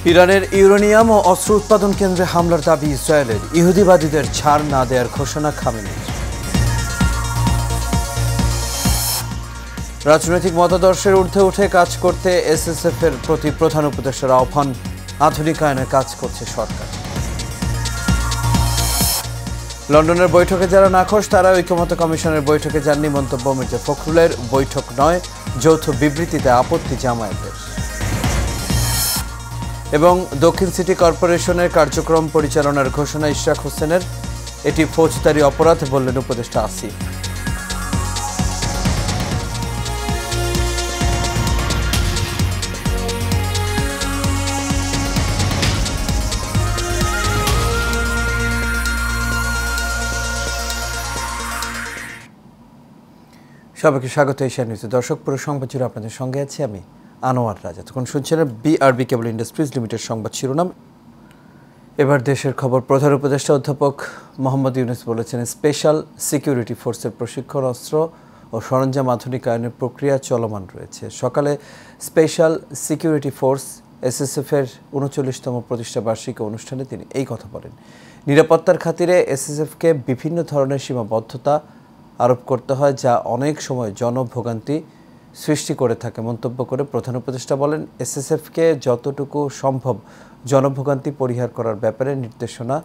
ইরানের ইউরেনিয়াম ও অস্ত্র উৎপাদন কেন্দ্রে হামলার দাবি ইসরায়েলের। ইহুদিবাদীদের ছাড় না দেওয়ার ঘোষণা খামেনির। রাজনৈতিক মতাদর্শের ঊর্ধ্বে উঠে কাজ করতে এসএসএফ-এর প্রতি প্রধান উপদেষ্টার আহ্বান। আধুনিকায়নের কাজ করছে সরকার। লন্ডনের বৈঠকে যারা নাখোশ তারা ঐক্যমত্য কমিশনের বৈঠকে যাননি, মন্তব্য মির্জা ফখরুলের। বৈঠক নয়, যৌথ বিবৃতিতে আপত্তি জামায়াতের। এবং দক্ষিণ সিটি কর্পোরেশনের কার্যক্রম পরিচালনার ঘোষণা ইশরাক হোসেনের। এটি ফৌজদারি অপরাধ বললেন উপদেষ্টা আসিফ। সবাইকে স্বাগত এশিয়া নিউজে। দর্শক, পুরো সংবাদ জুড়ে আপনাদের সঙ্গে আছি আমি আনোয়ার রাজা। তখন শুনছেন বিআরবি কেবল ইন্ডাস্ট্রিজ লিমিটেড সংবাদ শিরোনাম। এবার দেশের খবর। প্রধান উপদেষ্টা অধ্যাপক মোহাম্মদ ইউনূস বলেছেন, স্পেশাল সিকিউরিটি ফোর্সের প্রশিক্ষণ, অস্ত্র ও সরঞ্জাম আধুনিকায়নের প্রক্রিয়া চলমান রয়েছে। সকালে স্পেশাল সিকিউরিটি ফোর্স এসএসএফ-এর ৩৯তম প্রতিষ্ঠা বার্ষিকী অনুষ্ঠানে তিনি এই কথা বলেন। নিরাপত্তার খাতিরে এসএসএফকে বিভিন্ন ধরনের সীমাবদ্ধতা আরোপ করতে হয়, যা অনেক সময় জনভোগান্তি সৃষ্টি করে থাকে। মন্তব্য করে প্রধান উপদেষ্টা বলেন, এসএসএফকে যতটুকু সম্ভব জনভোগান্তি পরিহার করার ব্যাপারে নির্দেশনা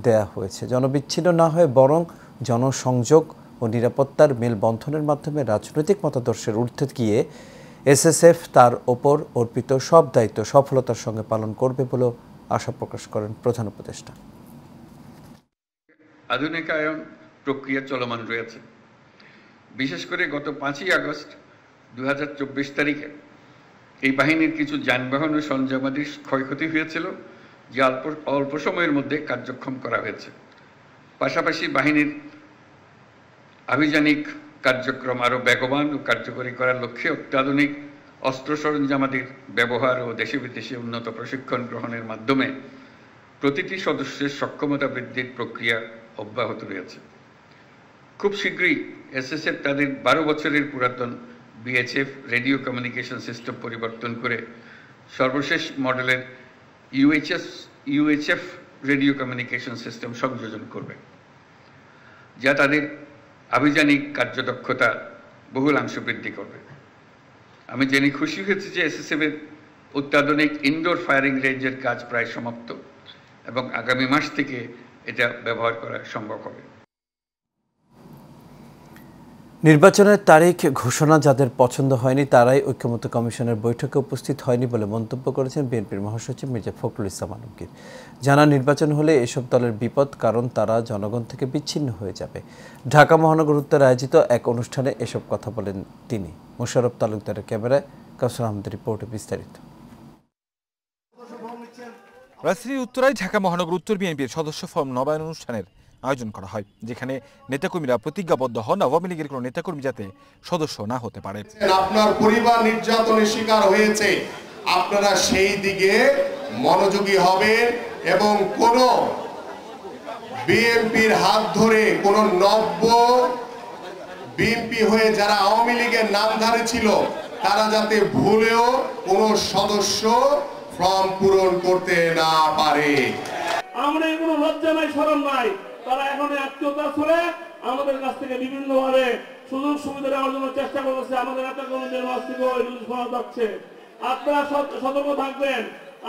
দেয়া হয়েছে। জনবিচ্ছিন্ন না হয়ে বরং জনসংযোগ ও নিরাপত্তার মেলবন্ধনের মাধ্যমে রাজনৈতিক মতাদর্শের ঊর্ধ্বে গিয়ে এসএসএফ তার ওপর অর্পিত সব দায়িত্ব সফলতার সঙ্গে পালন করবে বলে আশা প্রকাশ করেন প্রধান উপদেষ্টা। আধুনিকায়ন প্রক্রিয়া চলমান রয়েছে। বিশেষ করে গত 5ই আগস্ট 2024 তারিখে এই বাহিনীর কিছু যানবাহন ও সরঞ্জামাদির ক্ষয়ক্ষতি হয়েছিল, যা অল্প সময়ের মধ্যে কার্যক্ষম করা হয়েছে। পাশাপাশি বাহিনীর আভিযানিক কার্যক্রম আরও বেগবান ও কার্যকরী করার লক্ষ্যে অত্যাধুনিক অস্ত্র সরঞ্জামাদির ব্যবহার ও দেশে বিদেশে উন্নত প্রশিক্ষণ গ্রহণের মাধ্যমে প্রতিটি সদস্যের সক্ষমতা বৃদ্ধির প্রক্রিয়া অব্যাহত রয়েছে। খুব শীঘ্রই এসএসএফ তাদের 12 বছরের পুরাতন বিএইচএফ রেডিও কমিউনিকেশন সিস্টেম পরিবর্তন করে সর্বশেষ মডেলের ইউএইচএফ রেডিও কমিউনিকেশন সিস্টেম সংযোজন করবে, যা তাদের আভিযানিক কার্যদক্ষতা বহুলাংশ বৃদ্ধি করবে। আমি জেনে খুশি হয়েছি যে এসএসএফের অত্যাধুনিক ইনডোর ফায়ারিং রেঞ্জের কাজ প্রায় সমাপ্ত এবং আগামী মাস থেকে এটা ব্যবহার করা সম্ভব হবে। নির্বাচনের তারিখ ঘোষণা যাদের পছন্দ হয়নি তারাই ঐক্যমত্য কমিশনের বৈঠকে উপস্থিত হয়নি বলে মন্তব্য করেছেন বিএনপির মহাসচিব মির্জা ফখরুল ইসলাম আলমগীর। জানা, নির্বাচন হলে এসব দলের বিপদ, কারণ তারা জনগণ থেকে বিচ্ছিন্ন হয়ে যাবে। ঢাকা মহানগর উত্তরে আয়োজিত এক অনুষ্ঠানে এসব কথা বলেন তিনি। মোশাররফ তালুকদারের ক্যামেরায় কাউসার আহমেদের রিপোর্টে বিস্তারিত। রাজধানীর উত্তরায় ঢাকা মহানগর উত্তর বিএনপির সদস্য ফরম নবায়ন অনুষ্ঠানের আয়োজন করা হয়, যেখানে নেতাকর্মীরা প্রতিজ্ঞাবদ্ধ হন আওয়ামী লীগের কোনো নেতাকর্মী যাতে সদস্য না হতে পারে। আপনার পরিবার নির্যাতনের শিকার হয়েছে, আপনারা সেই দিকে মনোযোগী হবেন এবং কোন বিএনপির হাত ধরে কোন নব্য বিএনপি হয়ে যারা আওয়ামী লীগের নামধারী ছিল তারা যাতে ভুলেও কোন সদস্য ফর্ম পূরণ করতে না পারে। আমরা কোনো লজ্জা নাই, শরম নাই। তারা এখন আত্মীয়তা ছড়ে আমাদের কাছ থেকে বিভিন্ন ভাবে সুযোগ সুবিধা নেওয়ার জন্য চেষ্টা করছে। আমাদের নেতা কর্মীদের মাছ থেকে শোনা যাচ্ছে। আপনারা সতর্ক থাকবেন।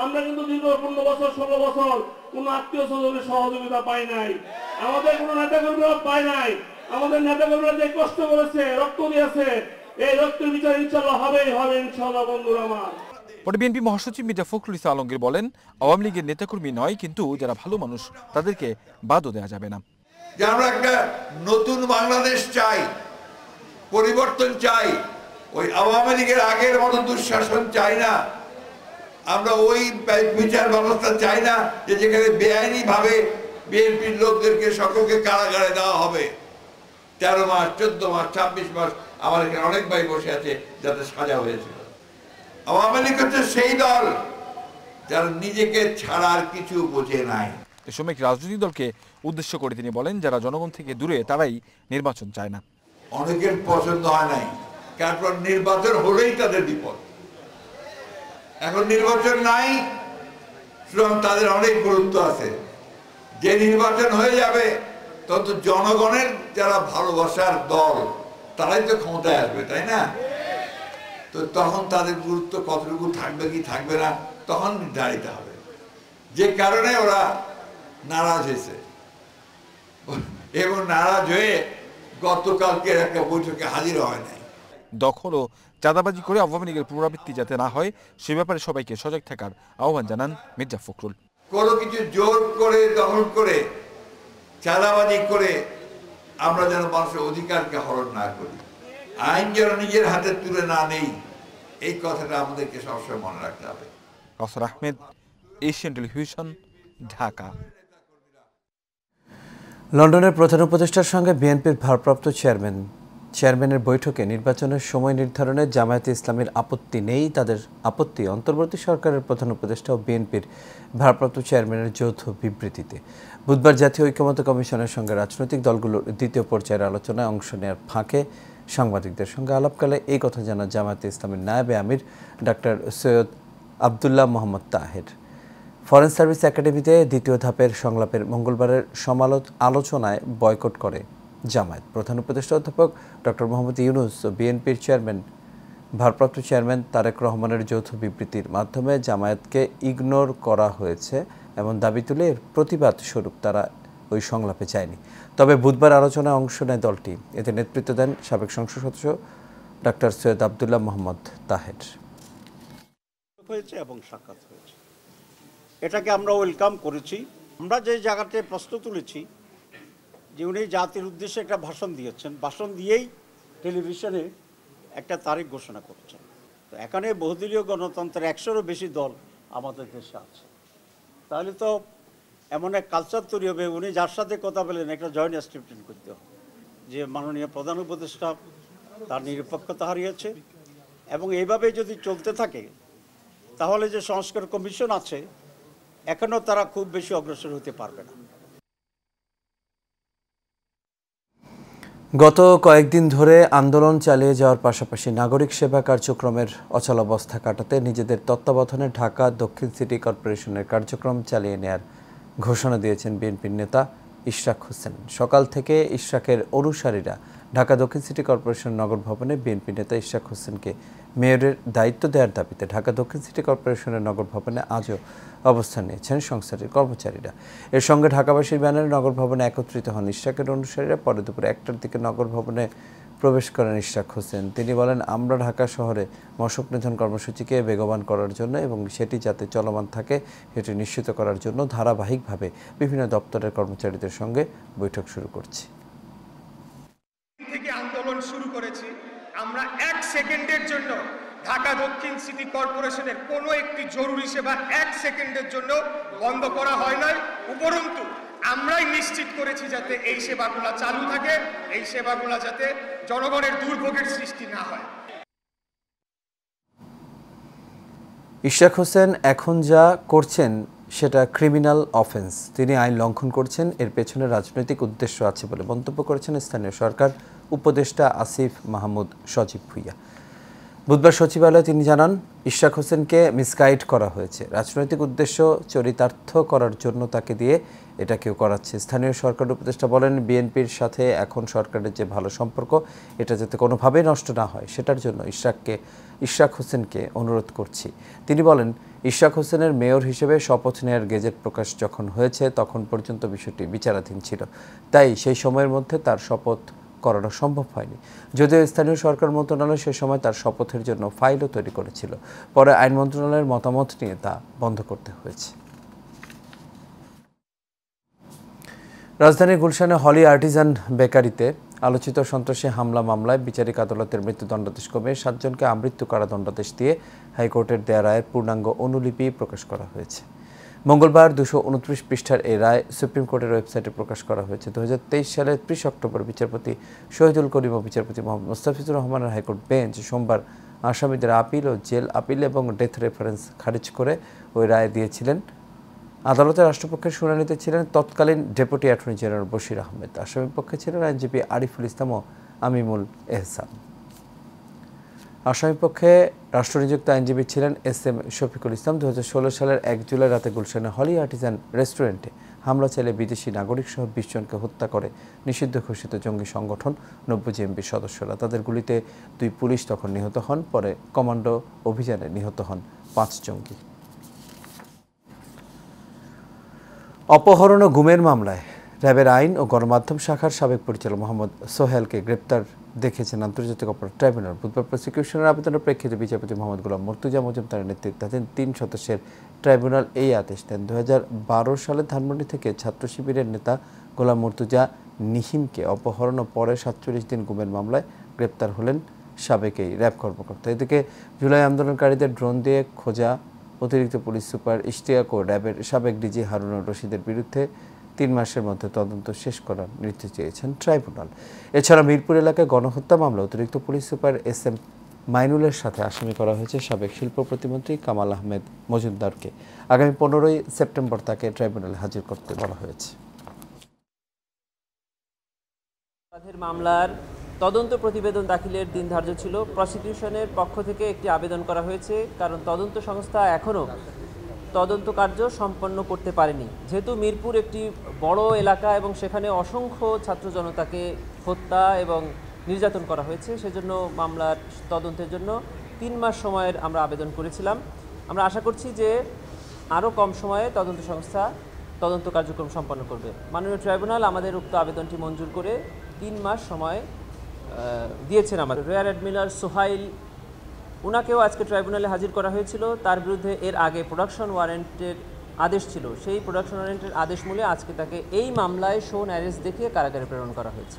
আমরা কিন্তু দীর্ঘ 15 বছর 16 বছর কোন আত্মীয় স্বজনের সহযোগিতা পাই নাই, আমাদের কোন নেতা কর্মীরা পায় নাই। আমাদের নেতা কর্মীরা যে কষ্ট করেছে, রক্ত দিয়েছে, এই রক্তের বিচার ইনশাআল্লাহ হবেই হবে ইনশাআল্লাহ। বন্ধুরা আমার, পরে বিএনপি মহাসচিব মির্জা ফখরুল ইসলাম আলমগীর বলেন, আওয়ামী লীগের নেতাকর্মী নয়, কিন্তু যারা ভালো মানুষ তাদেরকে বাদও দেওয়া যাবে না। যে আমরা একটা নতুন বাংলাদেশ চাই, পরিবর্তন চাই, ওই আওয়ামী লীগের আগের মতো দুঃশাসন চাই না। আমরা ওই বিচার ব্যবস্থা চাই না যে যেখানে বেআইনি ভাবে বিএনপির লোকদেরকে সকলকে কারাগারে দেওয়া হবে। 13 মাস 14 মাস 26 মাস আমার এখানে অনেক ভাই বসে আছে যাতে সাজা হয়েছিল। আওয়ামী লীগ হচ্ছে সেই দল যারা নিজেকে ছাড়ার কিছু বোঝে নাই। এ সময় একটি রাজনৈতিক দলকে উদ্দেশ্য করে তিনি বলেন, যারা জনগণ থেকে দূরে তারাই নির্বাচন চায় না। অনেকের পছন্দ হয় নাই, তারপর নির্বাচন হলেই তাদের বিপদ। এখন নির্বাচন নাই, সুতরাং তাদের অনেক গুরুত্ব আছে। যে নির্বাচন হয়ে যাবে তত জনগণের যারা ভালোবাসার দল তারাই তো ক্ষমতায় আসবে, তাই না? তো তখন তাদের গুরুত্ব কতটুকু থাকবে কি থাকবে না তখন নির্ধারিত হবে। যে কারণে ওরা নারাজ হয়েছে এবং নারাজ হয়ে গতকালকের একটা বৈঠকে হাজির হয় নাই। দখল ও চাঁদাবাজি করে আওয়ামী লীগের পুনরাবৃত্তি যাতে না হয় সে ব্যাপারে সবাইকে সজাগ থাকার আহ্বান জানান মির্জা ফখরুল। কোনো কিছু জোর করে দখল করে চাঁদাবাজি করে আমরা যেন মানুষের অধিকারকে হরণ না করি, আইন যেন নিজের হাতে তুলে না নেই, এই কথাটা আমাদেরকে সবসময় মনে রাখতে হবে। কাউসার আহমেদ, এশিয়ান টেলিভিশন, ঢাকা। লন্ডনের প্রধান উপদেষ্টার সঙ্গে বিএনপির ভারপ্রাপ্ত চেয়ারম্যানের বৈঠকে নির্বাচনের সময় নির্ধারণে জামায়াতে ইসলামীর আপত্তি নেই। তাদের আপত্তি অন্তর্বর্তী সরকারের প্রধান উপদেষ্টা ও বিএনপির ভারপ্রাপ্ত চেয়ারম্যানের যৌথ বিবৃতিতে। বুধবার জাতীয় ঐকমত্য কমিশনের সঙ্গে রাজনৈতিক দলগুলোর দ্বিতীয় পর্যায়ের আলোচনায় অংশ নেওয়ার ফাঁকে সাংবাদিকদের সঙ্গে আলাপকালে এই কথা জানান জামায়াতে ইসলামীর নায়েবে আমির doctor Syed Abdullah Mohammad Taher. Foreign service একাডেমিতে দ্বিতীয় ধাপের সংলাপের মঙ্গলবারের আলোচনায় বয়কট করে জামায়াত। প্রধান উপদেষ্টা অধ্যাপক ডক্টর মোহাম্মদ ইউনূস ও বিএনপির ভারপ্রাপ্ত চেয়ারম্যান তারেক রহমানের যৌথ বিবৃতির মাধ্যমে জামায়াতকে ইগনোর করা হয়েছে এমন দাবি তুলে এর প্রতিবাদ স্বরূপ তারা ওই সংলাপে যায়নি। তবে বুধবার আলোচনায় অংশ নেয় দলটি। এতে নেতৃত্ব দেন সাবেক সংসদ সদস্য ডাক্তার সৈয়দ আবদুল্লাহ মোহাম্মদ তাহের। হয়েছে এবং সাক্ষাৎ হয়েছে, এটাকে আমরা ওয়েলকাম করেছি। আমরা যে জায়গাতে প্রশ্ন তুলেছি যে উনি জাতির উদ্দেশ্যে একটা ভাষণ দিয়েছেন, ভাষণ দিয়েই টেলিভিশনে একটা তারিখ ঘোষণা করেছেন। তো এখানে বহুদলীয় গণতন্ত্রের 100-এরও বেশি দল আমাদের দেশে আছে, তাহলে তো এমন এক কালচার তৈরি হবে উনি যার সাথে কথা বলেন একটা জয়েন্ট স্টেটমেন্ট করতে হবে যে মাননীয় প্রধান উপদেষ্টা তার নিরপেক্ষতা হারিয়েছে, এবং এইভাবে যদি চলতে থাকে তাহলে যে সংস্কার কমিশন আছে এখনও তারা খুব বেশি অগ্রসর হতে পারবে না। গত কয়েকদিন ধরে আন্দোলন চালিয়ে যাওয়ার পাশাপাশি নাগরিক সেবা কার্যক্রমের অচলাবস্থা কাটাতে নিজেদের তত্ত্বাবধানে ঢাকা দক্ষিণ সিটি কর্পোরেশনের কার্যক্রম চালিয়ে নেয়ার ঘোষণা দিয়েছেন বিএনপির নেতা ইশরাক হোসেন। সকাল থেকে ইশরাকের অনুসারীরা ঢাকা দক্ষিণ সিটি কর্পোরেশন নগর ভবনে বিএনপি নেতা ইশরাক হোসেনকে মেয়রের দায়িত্ব দেওয়ার দাবিতে ঢাকা দক্ষিণ সিটি কর্পোরেশনের নগর ভবনে আজও অবস্থান নিয়েছেন সংস্থাটির কর্মচারীরা। এর সঙ্গে ঢাকাবাসীর ব্যানারে নগর ভবনে একত্রিত হন ইশরাকের অনুসারীরা। পরে দুপুরে 1টার দিকে নগর ভবনে প্রবেশ করেন ইশরাক হোসেন। তিনি বলেন, আমরা ঢাকা শহরে মশক নিধন কর্মসূচিকে বেগবান করার জন্য এবং সেটি যাতে চলমান থাকে সেটি নিশ্চিত করার জন্য ধারাবাহিকভাবে বিভিন্ন দপ্তরের কর্মচারীদের সঙ্গে বৈঠক শুরু করছি। থেকে আন্দোলন শুরু করেছি, আমরা 1 সেকেন্ডের জন্য ঢাকা দক্ষিণ সিটি কর্পোরেশনের কোনো একটি জরুরি সেবা 1 সেকেন্ডের জন্য বন্ধ করা হয় নাই। উপরন্তু আমরাই নিশ্চিত করেছি যাতে এই সেবাগুলো চালু থাকে, এই সেবাগুলো যাতে জনগণের দুর্ভোগের সৃষ্টি না হয়। ইশরাক হোসেন এখন যা করছেন সেটা ক্রিমিনাল অফেন্স। তিনি আইন লঙ্ঘন করছেন, এর পেছনে রাজনৈতিক উদ্দেশ্য আছে বলে মন্তব্য করেছেন স্থানীয় সরকার উপদেষ্টা আসিফ মাহমুদ সজীব ভুইয়া। বুধবার সচিবালয়ে তিনি জানান, ইশরাক হোসেনকে মিসগাইড করা হয়েছে, রাজনৈতিক উদ্দেশ্য চরিতার্থ করার জন্য তাকে দিয়ে এটা কেউ করাচ্ছে। স্থানীয় সরকার উপদেষ্টা বলেন, বিএনপির সাথে এখন সরকারের যে ভালো সম্পর্ক এটা যাতে কোনোভাবেই নষ্ট না হয় সেটার জন্য ইশরাক হোসেনকে অনুরোধ করছি। তিনি বলেন, ইশরাক হোসেনের মেয়র হিসেবে শপথ নেওয়ার গেজেট প্রকাশ যখন হয়েছে তখন পর্যন্ত বিষয়টি বিচারাধীন ছিল, তাই সেই সময়ের মধ্যে তার শপথ করানো সম্ভব হয়নি। যদিও স্থানীয় সরকার মন্ত্রণালয় সে সময় তার শপথের জন্য ফাইলও তৈরি করেছিল, পরে আইন মন্ত্রণালয়ের মতামত নিয়ে তা বন্ধ করতে হয়েছে। রাজধানীর গুলশানে হলি আর্টিজান বেকারিতে আলোচিত সন্ত্রাসী হামলা মামলায় বিচারিক আদালতের মৃত্যুদণ্ডাদেশ কমিয়ে 7 জনকে আমৃত্যু কারাদণ্ডাদেশ দিয়ে হাইকোর্টের দেয়া রায়ের পূর্ণাঙ্গ অনুলিপি প্রকাশ করা হয়েছে। মঙ্গলবার 229 পৃষ্ঠার এই রায় সুপ্রিম কোর্টের ওয়েবসাইটে প্রকাশ করা হয়েছে। 2023 সালের 30 অক্টোবর বিচারপতি শহীদুল করিম ও বিচারপতি মোহাম্মদ মোস্তাফিজুর রহমানের হাইকোর্ট বেঞ্চ সোমবার আসামিদের আপিল ও জেল আপিল এবং ডেথ রেফারেন্স খারিজ করে ওই রায় দিয়েছিলেন। আদালতের রাষ্ট্রপক্ষের শুনানিতে ছিলেন তৎকালীন deputy attorney general Bashir Ahmed. আসামিপক্ষে ছিলেন আইনজীবী আরিফুল ইসলাম ও আমিমুল এহসান। আসামিপক্ষে রাষ্ট্রনিযুক্ত আইনজীবী ছিলেন SM শফিকুল ইসলাম। 2016 সালের 1 জুলাই রাতে গুলশানের হলি আর্টিজান রেস্টুরেন্টে হামলা চালিয়ে বিদেশি নাগরিক সহ 20 জনকে হত্যা করে নিষিদ্ধ ঘোষিত জঙ্গি সংগঠন 90 জেএমবির সদস্যরা। তাদের গুলিতে 2 পুলিশ তখন নিহত হন, পরে কমান্ডো অভিযানে নিহত হন 5 জঙ্গি। অপহরণ ও গুমের মামলায় র্যাবের আইন ও গণমাধ্যম শাখার সাবেক পরিচালক মোহাম্মদ সোহেলকে গ্রেপ্তার দেখেছেন আন্তর্জাতিক অপরাধ ট্রাইব্যুনাল। বুধবার প্রসিকিউশনের আবেদনের প্রেক্ষিতে বিচারপতি মোহাম্মদ গোলাম মুর্তুজা মজুমদারের নেতৃত্বাধীন 3 সদস্যের ট্রাইব্যুনাল এই আদেশ দেন। 2012 সালে ধানমন্ডি থেকে ছাত্র শিবিরের নেতা গোলাম মুর্তুজা নিহিমকে অপহরণ ও পরে 47 দিন গুমের মামলায় গ্রেপ্তার হলেন সাবেক এই র্যাব কর্মকর্তা। এদিকে জুলাই আন্দোলনকারীদের ড্রোন দিয়ে খোঁজা অতিরিক্ত পুলিশ সুপার ইশতিয়াক ও র্যাবের সাবেক ডিজি হারুনুর রশিদের বিরুদ্ধে 3 মাসের মধ্যে তদন্ত শেষ করার নির্দেশ দিয়েছেন ট্রাইব্যুনাল। এছাড়া মিরপুর এলাকায় গণহত্যা মামলা অতিরিক্ত পুলিশ সুপার SM মাইনুলের সাথে আসামি করা হয়েছে সাবেক শিল্প প্রতিমন্ত্রী কামাল আহমেদ মজুমদারকে। আগামী 15 সেপ্টেম্বর তাকে ট্রাইব্যুনালে হাজির করতে বলা হয়েছে। মামলার তদন্ত প্রতিবেদন দাখিলের দিন ধার্য ছিল। প্রসিকিউশনের পক্ষ থেকে একটি আবেদন করা হয়েছে, কারণ তদন্ত সংস্থা এখনও তদন্ত কার্য সম্পন্ন করতে পারেনি। যেহেতু মিরপুর একটি বড় এলাকা এবং সেখানে অসংখ্য ছাত্র জনতাকে হত্যা এবং নির্যাতন করা হয়েছে, সেজন্য মামলার তদন্তের জন্য 3 মাস সময়ের আমরা আবেদন করেছিলাম। আমরা আশা করছি যে আরও কম সময়ে তদন্ত সংস্থা তদন্ত কার্যক্রম সম্পন্ন করবে। মাননীয় ট্রাইব্যুনাল আমাদের উক্ত আবেদনটি মঞ্জুর করে 3 মাস সময় দিয়েছেন আমাদের। রিয়ার অ্যাডমিরাল সোহাইল ওনাকেও আজকে ট্রাইব্যুনালে হাজির করা হয়েছিল। তার বিরুদ্ধে এর আগে প্রোডাকশন ওয়ারেন্টের আদেশ ছিল, সেই প্রোডাকশন ওয়ারেন্টের আদেশ মূলে আজকে তাকে এই মামলায় শোন অ্যারেস্ট দেখিয়ে কারাগারে প্রেরণ করা হয়েছে।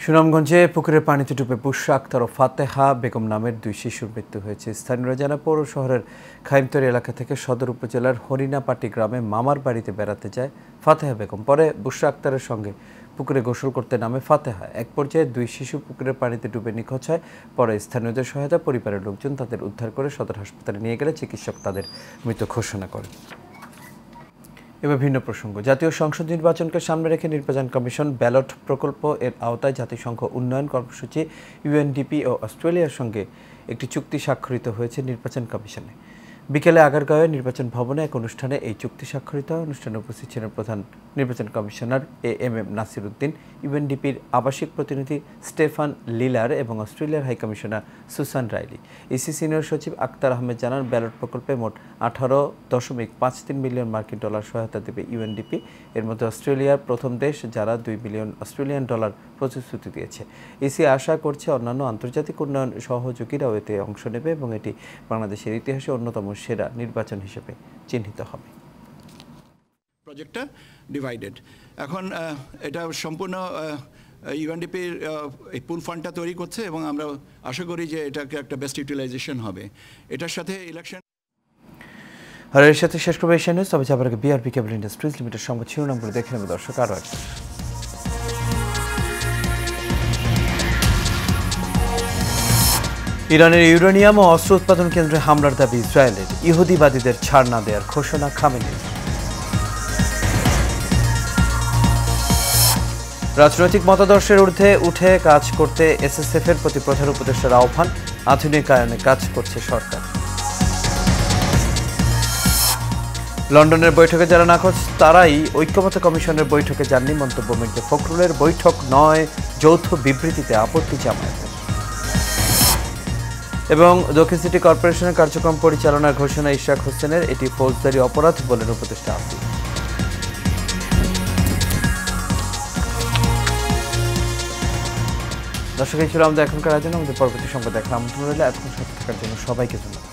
সুনামগঞ্জে পুকুরের পানিতে ডুবে বুশরা আক্তার ও ফাতেহা বেগম নামের 2 শিশুর মৃত্যু হয়েছে। স্থানীয়রা জানা পৌর শহরের খাইমতলী এলাকা থেকে সদর উপজেলার হরিণাপাটি গ্রামে মামার বাড়িতে বেড়াতে যায় ফাতেহা বেগম। পরে বুশরা আক্তারের সঙ্গে পুকুরে গোসল করতে নামে ফাতেহা। এক পর্যায়ে 2 শিশু পুকুরের পানিতে ডুবে নিখোঁজ হয়। পরে স্থানীয়দের সহায়তা পরিবারের লোকজন তাদের উদ্ধার করে সদর হাসপাতালে নিয়ে গেলে চিকিৎসক তাদের মৃত ঘোষণা করেন। এবার ভিন্ন প্রসঙ্গ। জাতীয় সংসদ নির্বাচনকে সামনে রেখে নির্বাচন কমিশন ব্যালট প্রকল্প এর আওতায় জাতিসংঘ উন্নয়ন কর্মসূচি UNDP ও অস্ট্রেলিয়ার সঙ্গে একটি চুক্তি স্বাক্ষরিত হয়েছে নির্বাচন কমিশনে। বিকেলে আগারগাঁওয়ে নির্বাচন ভবনে এক অনুষ্ঠানে এই চুক্তি স্বাক্ষরিত হয়। অনুষ্ঠানে উপস্থিত ছিলেন প্রধান নির্বাচন কমিশনার AM নাসির উদ্দিন, UNDPর আবাসিক প্রতিনিধি স্টেফান লিলার এবং অস্ট্রেলিয়ার high commissioner Susan Riley. EC senior সচিব আক্তার আহমেদ জানান, ব্যালট প্রকল্পে মোট 18.53 মিলিয়ন মার্কিন ডলার সহায়তা দেবে UNDP। এর মধ্যে অস্ট্রেলিয়ার প্রথম দেশ যারা $2 বিলিয়ন অস্ট্রেলিয়ান ডলার প্রতিশ্রুতি দিয়েছে। EC আশা করছে অন্যান্য আন্তর্জাতিক উন্নয়ন সহযোগীরাও এতে অংশ নেবে এবং এটি বাংলাদেশের ইতিহাসে অন্যতম সেরা নির্বাচন হিসেবে চিহ্নিত হবে। প্রজেক্টটা ডিভাইডেড। এখন এটা সম্পূর্ণ UNDPর এই পুল ফান্ডটা তৈরি করছে এবং আমরা আশা করি যে এটাকে একটা বেস্ট ইউটিলাইজেশন হবে। এটার সাথে ইলেকশন। আর এর সাথে শেষ করবে এশিয়া নিউজ। তবে যাবার আগে BRB কেবল ইন্ডাস্ট্রিজ লিমিটেড সংবাদ শিরোনামগুলো দেখে নেবে দর্শক আরও একবার। ইরানের ইউরেনিয়াম ও অস্ত্র উৎপাদন কেন্দ্রে হামলার দাবি ইসরায়েলের। ইহুদিবাদীদের ছাড় না দেওয়ার ঘোষণা খামেনির। রাজনৈতিক মতাদর্শের ঊর্ধ্বে উঠে কাজ করতে SSF-এর প্রতি প্রধান উপদেষ্টার আহ্বান। আধুনিকায়নে কাজ করছে সরকার। লন্ডনের বৈঠকে যারা নাকচ তারাই ঐক্যমত্য কমিশনের বৈঠকে যাননি, মন্তব্য মির্জা ফখরুলের। বৈঠক নয়, যৌথ বিবৃতিতে আপত্তি জামায়াতের। এবং দক্ষিণ সিটি কর্পোরেশনের কার্যক্রম পরিচালনার ঘোষণা ইশরাক হোসেনের, এটি ফৌজদারি অপরাধ বলেন উপদেষ্টা আব্দুল। দর্শক, এই ছিল আমাদের এখনকার আয়োজন। আমাদের পরবর্তী সংবাদ দেখার আমন্ত্রণ রইল। এখন সাথে থাকার জন্য সবাইকে ধন্যবাদ।